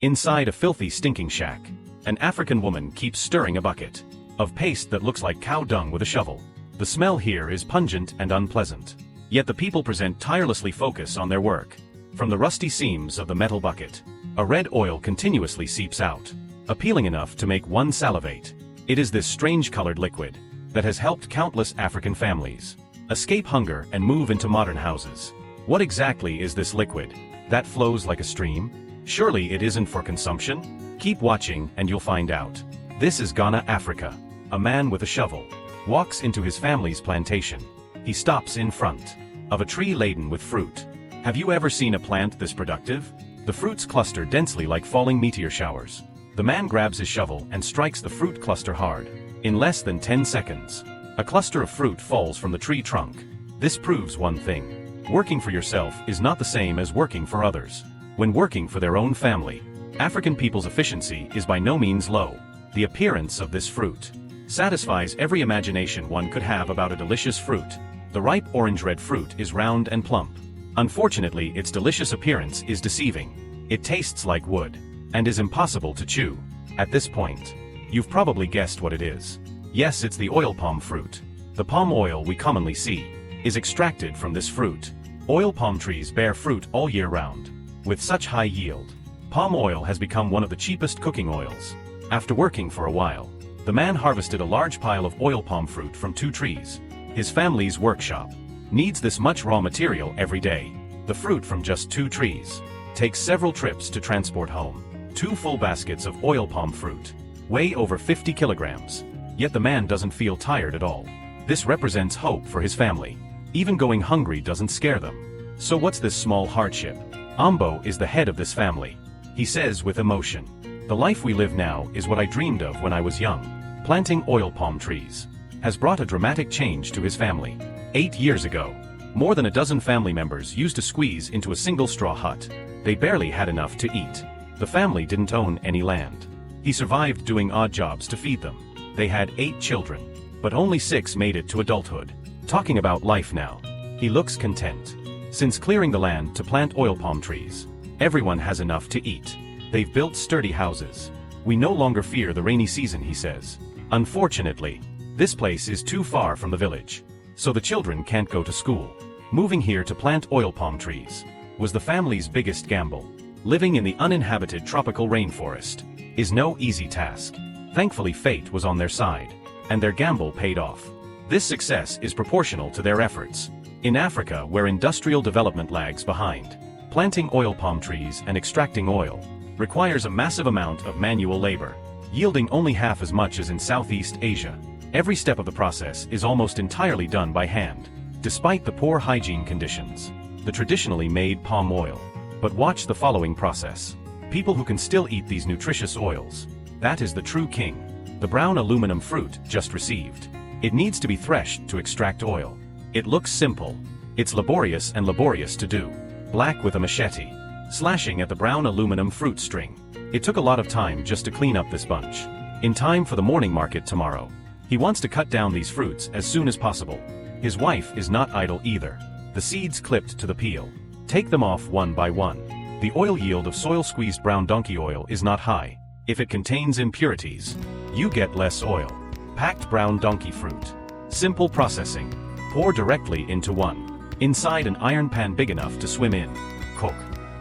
Inside a filthy stinking shack, an African woman keeps stirring a bucket of paste that looks like cow dung with a shovel. The smell here is pungent and unpleasant. Yet the people present tirelessly focus on their work. From the rusty seams of the metal bucket, a red oil continuously seeps out, appealing enough to make one salivate. It is this strange-colored liquid that has helped countless African families escape hunger and move into modern houses. What exactly is this liquid that flows like a stream? Surely it isn't for consumption? Keep watching and you'll find out. This is Ghana, Africa. A man with a shovel walks into his family's plantation. He stops in front of a tree laden with fruit. Have you ever seen a plant this productive? The fruits cluster densely like falling meteor showers. The man grabs his shovel and strikes the fruit cluster hard. In less than 10 seconds, a cluster of fruit falls from the tree trunk. This proves one thing. Working for yourself is not the same as working for others. When working for their own family, African people's efficiency is by no means low. The appearance of this fruit satisfies every imagination one could have about a delicious fruit. The ripe orange-red fruit is round and plump. Unfortunately, its delicious appearance is deceiving. It tastes like wood and is impossible to chew. At this point, you've probably guessed what it is. Yes, it's the oil palm fruit. The palm oil we commonly see is extracted from this fruit. Oil palm trees bear fruit all year round. With such high yield, palm oil has become one of the cheapest cooking oils. After working for a while, the man harvested a large pile of oil palm fruit from 2 trees. His family's workshop needs this much raw material every day. The fruit from just 2 trees takes several trips to transport home. 2 full baskets of oil palm fruit weigh over 50 kilograms. Yet the man doesn't feel tired at all. This represents hope for his family. Even going hungry doesn't scare them. So what's this small hardship? Ambo is the head of this family. He says with emotion, "The life we live now is what I dreamed of when I was young." Planting oil palm trees has brought a dramatic change to his family. 8 years ago, more than a dozen family members used to squeeze into a single straw hut. They barely had enough to eat. The family didn't own any land. He survived doing odd jobs to feed them. They had 8 children, but only 6 made it to adulthood. Talking about life now, he looks content. Since clearing the land to plant oil palm trees, everyone has enough to eat. They've built sturdy houses. We no longer fear the rainy season, he says. Unfortunately, this place is too far from the village, so the children can't go to school. Moving here to plant oil palm trees was the family's biggest gamble. Living in the uninhabited tropical rainforest is no easy task. Thankfully, fate was on their side, and their gamble paid off. This success is proportional to their efforts. In Africa, where industrial development lags behind, planting oil palm trees and extracting oil requires a massive amount of manual labor, yielding only half as much as in Southeast Asia. Every step of the process is almost entirely done by hand, despite the poor hygiene conditions. The traditionally made palm oil. But watch the following process. People who can still eat these nutritious oils. That is the true king. The brown aluminum fruit just received. It needs to be threshed to extract oil. It looks simple. It's laborious to do. Black with a machete, slashing at the brown aluminum fruit string. It took a lot of time just to clean up this bunch. In time for the morning market tomorrow, he wants to cut down these fruits as soon as possible. His wife is not idle either. The seeds clipped to the peel. Take them off one by one. The oil yield of soil-squeezed brown donkey oil is not high. If it contains impurities, you get less oil. Packed brown donkey fruit. Simple processing. Pour directly into one. Inside an iron pan big enough to swim in. Cook.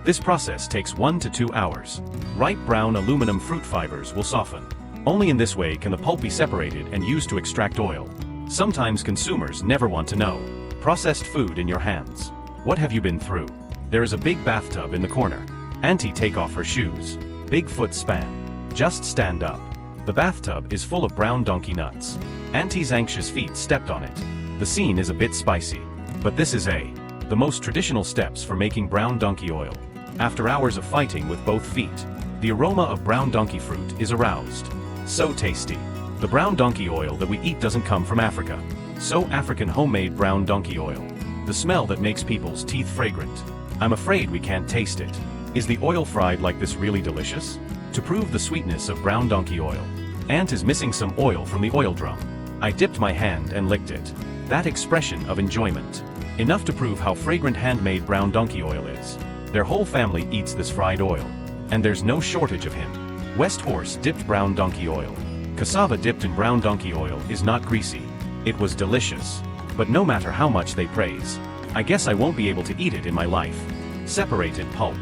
This process takes 1 to 2 hours. Ripe brown aluminum fruit fibers will soften. Only in this way can the pulp be separated and used to extract oil. Sometimes consumers never want to know. Processed food in your hands. What have you been through? There is a big bathtub in the corner. Auntie, take off her shoes. Big foot span. Just stand up. The bathtub is full of brown donkey nuts. Auntie's anxious feet stepped on it. The scene is a bit spicy. But this is the most traditional steps for making brown donkey oil. After hours of fighting with both feet, the aroma of brown donkey fruit is aroused. So tasty. The brown donkey oil that we eat doesn't come from Africa. So African homemade brown donkey oil. The smell that makes people's teeth fragrant. I'm afraid we can't taste it. Is the oil fried like this really delicious? To prove the sweetness of brown donkey oil, Aunt is missing some oil from the oil drum. I dipped my hand and licked it. That expression of enjoyment. Enough to prove how fragrant handmade brown donkey oil is. Their whole family eats this fried oil. And there's no shortage of him. West horse dipped brown donkey oil. Cassava dipped in brown donkey oil is not greasy. It was delicious. But no matter how much they praise, I guess I won't be able to eat it in my life. Separated pulp.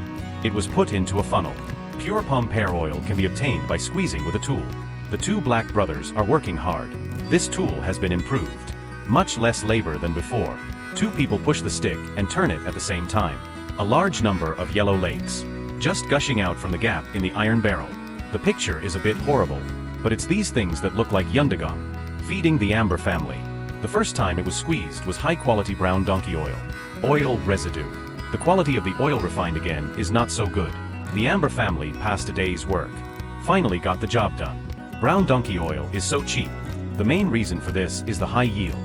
It was put into a funnel. Pure palm pear oil can be obtained by squeezing with a tool. The two black brothers are working hard. This tool has been improved. Much less labor than before. Two people push the stick and turn it at the same time. A large number of yellow lakes, just gushing out from the gap in the iron barrel. The picture is a bit horrible, but it's these things that look like yundagang, feeding the amber family. The first time it was squeezed was high-quality brown donkey oil. Oil residue. The quality of the oil refined again is not so good. The amber family passed a day's work. Finally got the job done. Brown donkey oil is so cheap. The main reason for this is the high yield.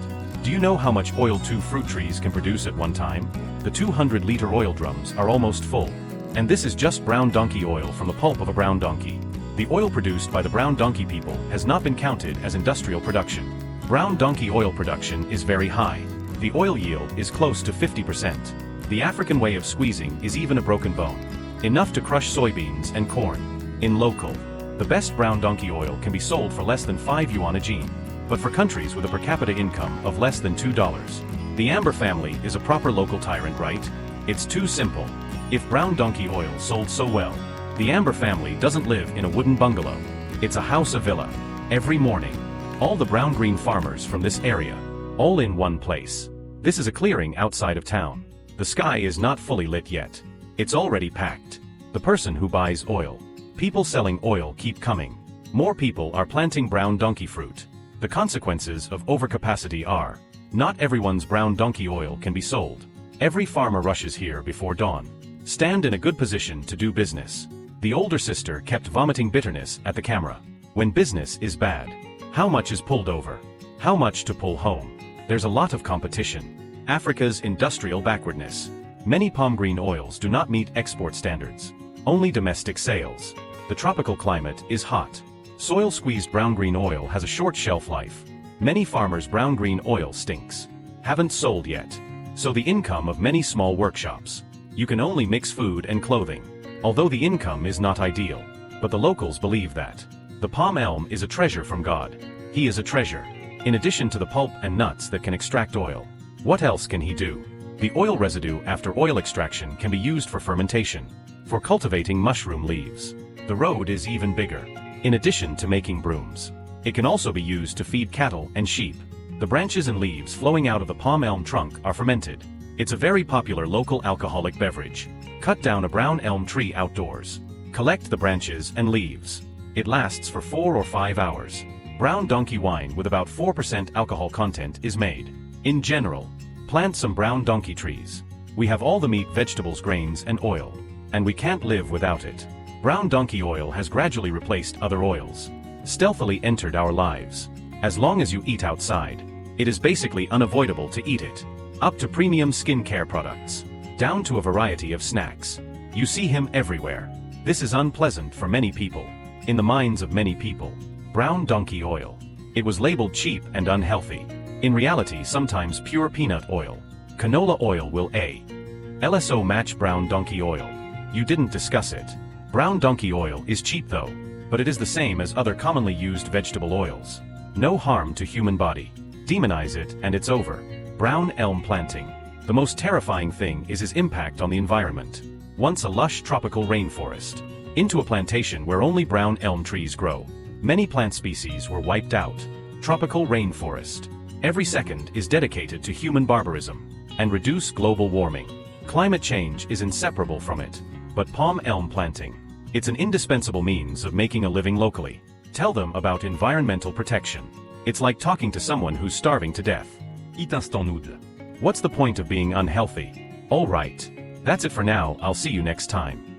Do you know how much oil 2 fruit trees can produce at one time? The 200-liter oil drums are almost full. And this is just brown donkey oil from the pulp of a brown donkey. The oil produced by the brown donkey people has not been counted as industrial production. Brown donkey oil production is very high. The oil yield is close to 50%. The African way of squeezing is even a broken bone. Enough to crush soybeans and corn. In local, the best brown donkey oil can be sold for less than 5 yuan a jean. But for countries with a per capita income of less than $2, the amber family is a proper local tyrant, right? It's too simple. If brown donkey oil sold so well, the amber family doesn't live in a wooden bungalow. It's a house, a villa. Every morning, all the brown-green farmers from this area, all in one place. This is a clearing outside of town. The sky is not fully lit yet. It's already packed. The person who buys oil. People selling oil keep coming. More people are planting brown donkey fruit. The consequences of overcapacity are, not everyone's brown donkey oil can be sold. Every farmer rushes here before dawn. Stand in a good position to do business. The older sister kept vomiting bitterness at the camera. When business is bad, how much is pulled over? How much to pull home? There's a lot of competition. Africa's industrial backwardness. Many palm green oils do not meet export standards. Only domestic sales. The tropical climate is hot. Soil squeezed brown green oil has a short shelf life. Many farmers' brown green oil stinks. Haven't sold yet. So the income of many small workshops. You can only mix food and clothing. Although the income is not ideal. But the locals believe that. The palm elm is a treasure from God. He is a treasure. In addition to the pulp and nuts that can extract oil. What else can he do? The oil residue after oil extraction can be used for fermentation. For cultivating mushroom leaves. The road is even bigger. In addition to making brooms. It can also be used to feed cattle and sheep. The branches and leaves flowing out of the palm elm trunk are fermented. It's a very popular local alcoholic beverage. Cut down a brown elm tree outdoors. Collect the branches and leaves. It lasts for 4 or 5 hours. Brown donkey wine with about 4% alcohol content is made. In general, plant some brown donkey trees. We have all the meat, vegetables, grains, and oil. And we can't live without it. Brown donkey oil has gradually replaced other oils. Stealthily entered our lives. As long as you eat outside, it is basically unavoidable to eat it. Up to premium skincare products. Down to a variety of snacks. You see him everywhere. This is unpleasant for many people. In the minds of many people. Brown donkey oil. It was labeled cheap and unhealthy. In reality, sometimes pure peanut oil. Canola oil will LSO match brown donkey oil. You didn't discuss it. Brown donkey oil is cheap though, but it is the same as other commonly used vegetable oils. No harm to human body. Demonize it and it's over. Brown elm planting. The most terrifying thing is his impact on the environment. Once a lush tropical rainforest. Into a plantation where only brown elm trees grow. Many plant species were wiped out. Tropical rainforest. Every second is dedicated to human barbarism. And reduce global warming. Climate change is inseparable from it. But palm elm planting. It's an indispensable means of making a living locally. Tell them about environmental protection. It's like talking to someone who's starving to death. Eat instant noodle. What's the point of being unhealthy? Alright. That's it for now, I'll see you next time.